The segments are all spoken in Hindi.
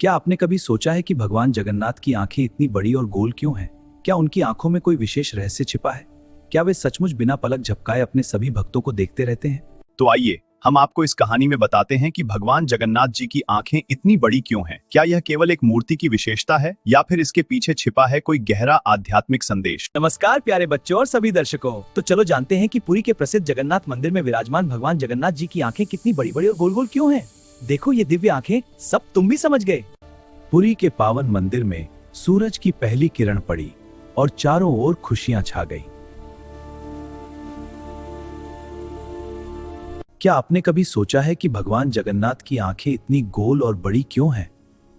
क्या आपने कभी सोचा है कि भगवान जगन्नाथ की आंखें इतनी बड़ी और गोल क्यों हैं? क्या उनकी आंखों में कोई विशेष रहस्य छिपा है? क्या वे सचमुच बिना पलक झपकाए अपने सभी भक्तों को देखते रहते हैं? तो आइए हम आपको इस कहानी में बताते हैं कि भगवान जगन्नाथ जी की आंखें इतनी बड़ी क्यों हैं। क्या यह केवल एक मूर्ति की विशेषता है या फिर इसके पीछे छिपा है कोई गहरा आध्यात्मिक संदेश? नमस्कार प्यारे बच्चों और सभी दर्शकों। तो चलो जानते हैं कि पुरी के प्रसिद्ध जगन्नाथ मंदिर में विराजमान भगवान जगन्नाथ जी की आंखें कितनी बड़ी बड़ी और गोल गोल क्यों हैं। देखो ये दिव्य आंखें, सब तुम भी समझ गए। पुरी के पावन मंदिर में सूरज की पहली किरण पड़ी और चारों ओर खुशियां छा गई। क्या आपने कभी सोचा है कि भगवान जगन्नाथ की आंखें इतनी गोल और बड़ी क्यों हैं?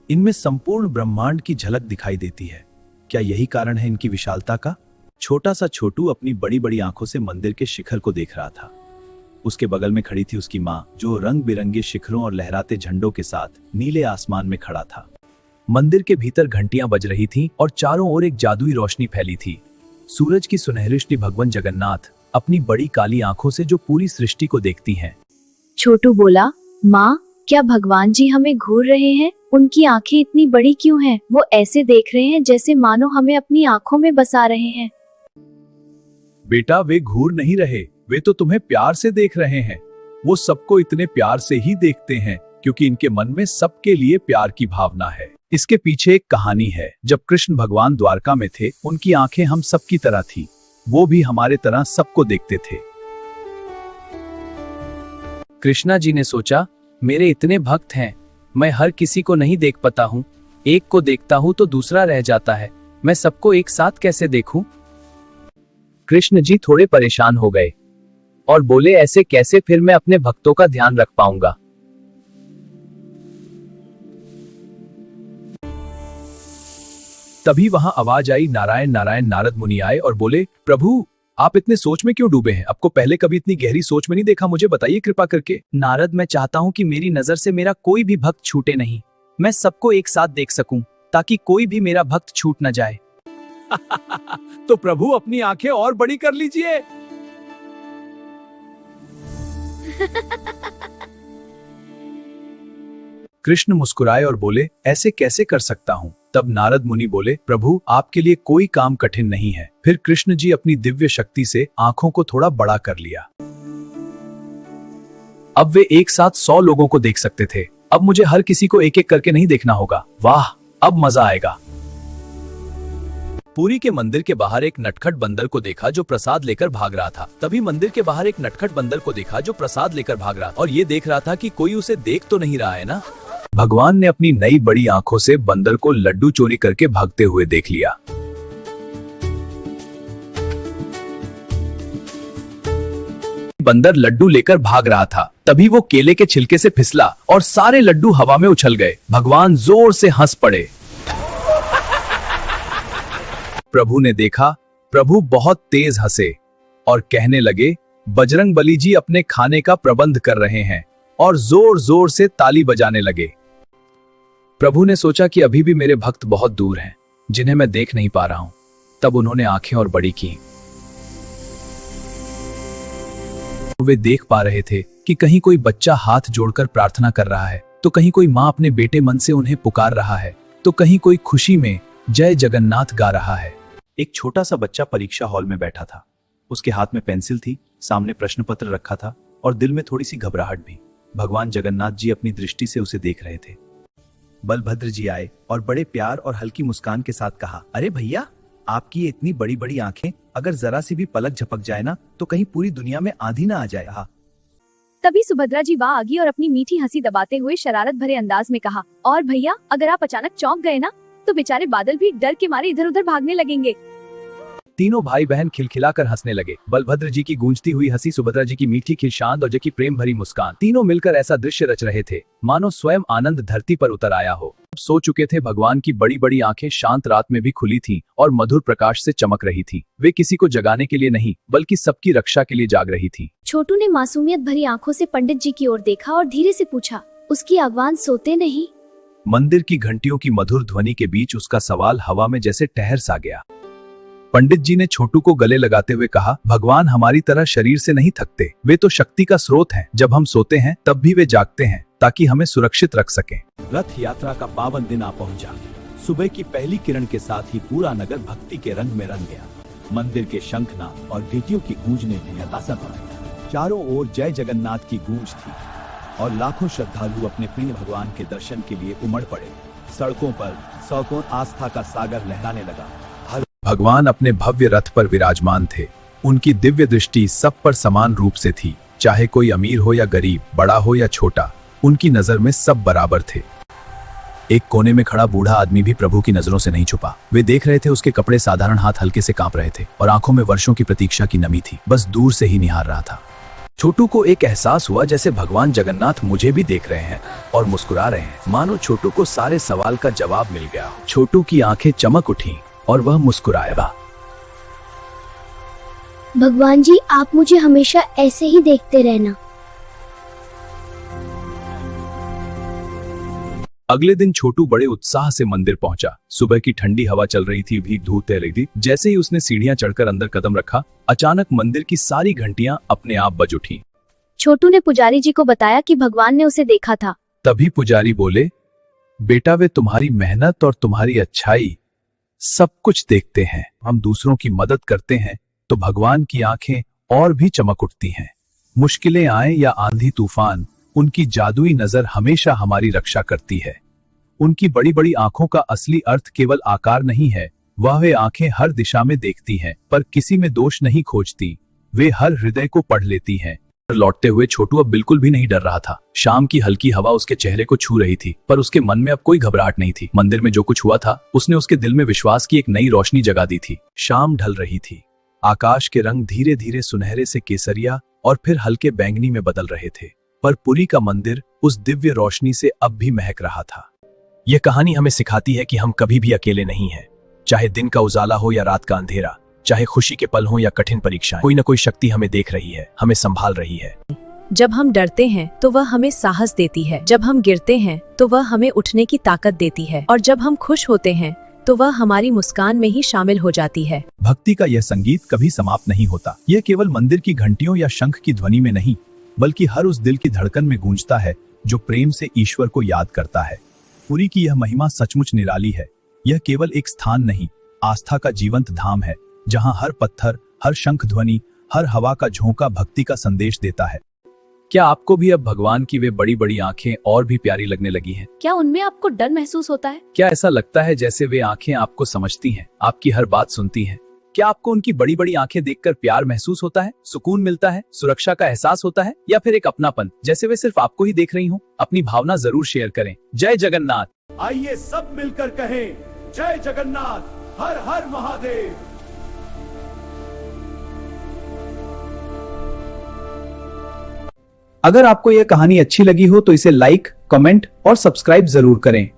इनमें संपूर्ण ब्रह्मांड की झलक दिखाई देती है। क्या यही कारण है इनकी विशालता का? छोटा सा छोटू अपनी बड़ी बड़ी आंखों से मंदिर के शिखर को देख रहा था। उसके बगल में खड़ी थी उसकी माँ, जो रंग बिरंगे शिखरों और लहराते झंडों के साथ नीले आसमान में खड़ा था। मंदिर के भीतर घंटियां बज रही थीं और चारों ओर एक जादुई रोशनी फैली थी। सूरज की सुनहरी रोशनी भगवान जगन्नाथ अपनी बड़ी काली आंखों से जो पूरी सृष्टि को देखती हैं। छोटू बोला, माँ, क्या भगवान जी हमें घूर रहे हैं? उनकी आंखें इतनी बड़ी क्यों हैं? वो ऐसे देख रहे हैं जैसे मानो हमें अपनी आंखों में बसा रहे हैं। बेटा, वे घूर नहीं रहे, वे तो तुम्हें प्यार से देख रहे हैं। वो सबको इतने प्यार से ही देखते हैं क्योंकि इनके मन में सबके लिए प्यार की भावना है। इसके पीछे एक कहानी है। जब कृष्ण भगवान द्वारका में थे, उनकी आंखें हम सबकी तरह थी। वो भी हमारे तरह सबको देखते थे। कृष्णा जी ने सोचा, मेरे इतने भक्त हैं, मैं हर किसी को नहीं देख पाता हूँ। एक को देखता हूँ तो दूसरा रह जाता है, मैं सबको एक साथ कैसे देखूं? कृष्ण जी थोड़े परेशान हो गए और बोले, ऐसे कैसे? फिर मैं अपने भक्तों का ध्यान रख पाऊंगा? तभी वहां आवाज आई, नारायण नारायण। नारद मुनि आए और बोले, प्रभु आप इतने सोच में क्यों डूबे हैं? आपको पहले कभी इतनी गहरी सोच में नहीं देखा, मुझे बताइए कृपा करके। नारद, मैं चाहता हूँ कि मेरी नजर से मेरा कोई भी भक्त छूटे नहीं। मैं सबको एक साथ देख सकूं ताकि कोई भी मेरा भक्त छूट न जाए। तो प्रभु अपनी आंखें और बड़ी कर लीजिए। कृष्ण मुस्कुराए और बोले, ऐसे कैसे कर सकता हूँ? तब नारद मुनि बोले, प्रभु आपके लिए कोई काम कठिन नहीं है। फिर कृष्ण जी अपनी दिव्य शक्ति से आंखों को थोड़ा बड़ा कर लिया। अब वे एक साथ 100 लोगों को देख सकते थे। अब मुझे हर किसी को एक एक करके नहीं देखना होगा। वाह, अब मजा आएगा। पुरी के मंदिर के बाहर एक नटखट बंदर को देखा जो प्रसाद लेकर भाग रहा था। तभी मंदिर के बाहर एक नटखट बंदर को देखा जो प्रसाद लेकर भाग रहा और ये देख रहा था कि कोई उसे देख तो नहीं रहा है ना। भगवान ने अपनी नई बड़ी आंखों से बंदर को लड्डू चोरी करके भागते हुए देख लिया। बंदर लड्डू लेकर भाग रहा था। तभी वो केले के छिलके से फिसला और सारे लड्डू हवा में उछल गए। भगवान जोर से हंस पड़े। प्रभु ने देखा, प्रभु बहुत तेज हंसे और कहने लगे, बजरंगबली जी अपने खाने का प्रबंध कर रहे हैं, और जोर जोर से ताली बजाने लगे। प्रभु ने सोचा कि अभी भी मेरे भक्त बहुत दूर हैं, जिन्हें मैं देख नहीं पा रहा हूं। तब उन्होंने आंखें और बड़ी की। वे देख पा रहे थे कि कहीं कोई बच्चा हाथ जोड़कर प्रार्थना कर रहा है, तो कहीं कोई माँ अपने बेटे मन से उन्हें पुकार रहा है, तो कहीं कोई खुशी में जय जगन्नाथ गा रहा है। एक छोटा सा बच्चा परीक्षा हॉल में बैठा था। उसके हाथ में पेंसिल थी, सामने प्रश्न पत्र रखा था और दिल में थोड़ी सी घबराहट भी। भगवान जगन्नाथ जी अपनी दृष्टि से उसे देख रहे थे। बलभद्र जी आए और बड़े प्यार और हल्की मुस्कान के साथ कहा, अरे भैया, आपकी ये इतनी बड़ी बड़ी आंखें, अगर जरा सी भी पलक झपक जाए ना तो कहीं पूरी दुनिया में आंधी ना आ जाए। तभी सुभद्रा जी वहां आ गई और अपनी मीठी हंसी दबाते हुए शरारत भरे अंदाज में कहा, और भैया, अगर आप अचानक चौंक गए ना तो बेचारे बादल भी डर के मारे इधर उधर भागने लगेंगे। तीनों भाई बहन खिलखिलाकर हंसने लगे। बलभद्र जी की गूंजती हुई हंसी, सुभद्रा जी की मीठी खिलशांत और जय की प्रेम भरी मुस्कान, तीनों मिलकर ऐसा दृश्य रच रहे थे मानो स्वयं आनंद धरती पर उतर आया हो। सो चुके थे। भगवान की बड़ी बड़ी आंखें शांत रात में भी खुली थीं और मधुर प्रकाश से चमक रही थीं। वे किसी को जगाने के लिए नहीं, बल्कि सबकी रक्षा के लिए जाग रही थीं। छोटू ने मासूमियत भरी आंखों से पंडित जी की ओर देखा और धीरे से पूछा, उसकी अगवान सोते नहीं? मंदिर की घंटियों की मधुर ध्वनि के बीच उसका सवाल हवा में जैसे ठहर सा गया। पंडित जी ने छोटू को गले लगाते हुए कहा, भगवान हमारी तरह शरीर से नहीं थकते, वे तो शक्ति का स्रोत हैं। जब हम सोते हैं तब भी वे जागते हैं ताकि हमें सुरक्षित रख सकें। रथ यात्रा का पावन दिन आ पहुंचा। सुबह की पहली किरण के साथ ही पूरा नगर भक्ति के रंग में रंग गया। मंदिर के शंखनाद और घंटियों की गूंज ने भी हताशा बढ़ाया। चारों ओर जय जगन्नाथ की गूंज थी और लाखों श्रद्धालु अपने प्रिय भगवान के दर्शन के लिए उमड़ पड़े। सड़कों पर आस्था का सागर लहराने लगा। भगवान अपने भव्य रथ पर विराजमान थे। उनकी दिव्य दृष्टि सब पर समान रूप से थी, चाहे कोई अमीर हो या गरीब, बड़ा हो या छोटा, उनकी नजर में सब बराबर थे। एक कोने में खड़ा बूढ़ा आदमी भी प्रभु की नजरों से नहीं छुपा। वे देख रहे थे, उसके कपड़े साधारण, हाथ हल्के से कांप रहे थे और आंखों में वर्षों की प्रतीक्षा की नमी थी। बस दूर से ही निहार रहा था। छोटू को एक एहसास हुआ जैसे भगवान जगन्नाथ मुझे भी देख रहे हैं और मुस्कुरा रहे हैं। मानो छोटू को सारे सवाल का जवाब मिल गया। छोटू की आंखें चमक उठी और वह मुस्कुराया। भगवान जी, आप मुझे हमेशा ऐसे ही देखते रहना। अगले दिन छोटू बड़े उत्साह से मंदिर पहुंचा। सुबह की ठंडी हवा चल रही थी, भीग धूप तैर रही थी। जैसे ही उसने सीढ़ियां चढ़कर अंदर कदम रखा, अचानक मंदिर की सारी घंटियां अपने आप बज उठी। छोटू ने पुजारी जी को बताया कि भगवान ने उसे देखा था। तभी पुजारी बोले, बेटा, वे तुम्हारी मेहनत और तुम्हारी अच्छाई सब कुछ देखते हैं। हम दूसरों की मदद करते हैं तो भगवान की आंखें और भी चमक उठती हैं। मुश्किलें आए या आंधी तूफान, उनकी जादुई नजर हमेशा हमारी रक्षा करती है। उनकी बड़ी बड़ी आंखों का असली अर्थ केवल आकार नहीं है, वह वे आंखें हर दिशा में देखती हैं, पर किसी में दोष नहीं खोजती। वे हर हृदय को पढ़ लेती हैं। लौटते हुए छोटू अब बिल्कुल भी नहीं डर रहा था। शाम की हल्की हवा उसके चेहरे को छू रही थी, पर उसके मन में अब कोई घबराहट नहीं थी। मंदिर में जो कुछ हुआ था, उसने उसके दिल में विश्वास की एक नई रोशनी जगा दी थी। शाम ढल रही थी। आकाश के रंग धीरे धीरे सुनहरे से केसरिया और फिर हल्के बैंगनी में बदल रहे थे, पर पुरी का मंदिर उस दिव्य रोशनी से अब भी महक रहा था। यह कहानी हमें सिखाती है कि हम कभी भी अकेले नहीं हैं। चाहे दिन का उजाला हो या रात का अंधेरा, चाहे खुशी के पल हो या कठिन परीक्षाएं, कोई न कोई शक्ति हमें देख रही है, हमें संभाल रही है। जब हम डरते हैं तो वह हमें साहस देती है, जब हम गिरते हैं तो वह हमें उठने की ताकत देती है, और जब हम खुश होते हैं तो वह हमारी मुस्कान में ही शामिल हो जाती है। भक्ति का यह संगीत कभी समाप्त नहीं होता। यह केवल मंदिर की घंटियों या शंख की ध्वनि में नहीं, बल्कि हर उस दिल की धड़कन में गूंजता है जो प्रेम से ईश्वर को याद करता है। पुरी की यह महिमा सचमुच निराली है। यह केवल एक स्थान नहीं, आस्था का जीवंत धाम है, जहां हर पत्थर, हर शंख ध्वनि, हर हवा का झोंका भक्ति का संदेश देता है। क्या आपको भी अब भगवान की वे बड़ी बड़ी आंखें और भी प्यारी लगने लगी हैं? क्या उनमें आपको डर महसूस होता है? क्या ऐसा लगता है जैसे वे आंखें आपको समझती हैं, आपकी हर बात सुनती हैं? क्या आपको उनकी बड़ी बड़ी आंखें देखकर प्यार महसूस होता है, सुकून मिलता है, सुरक्षा का एहसास होता है, या फिर एक अपनापन, जैसे वे सिर्फ आपको ही देख रही हों? अपनी भावना जरूर शेयर करें। जय जगन्नाथ। आइए सब मिलकर कहें, जय जगन्नाथ, हर हर महादेव। अगर आपको यह कहानी अच्छी लगी हो तो इसे लाइक, कमेंट और सब्सक्राइब जरूर करें।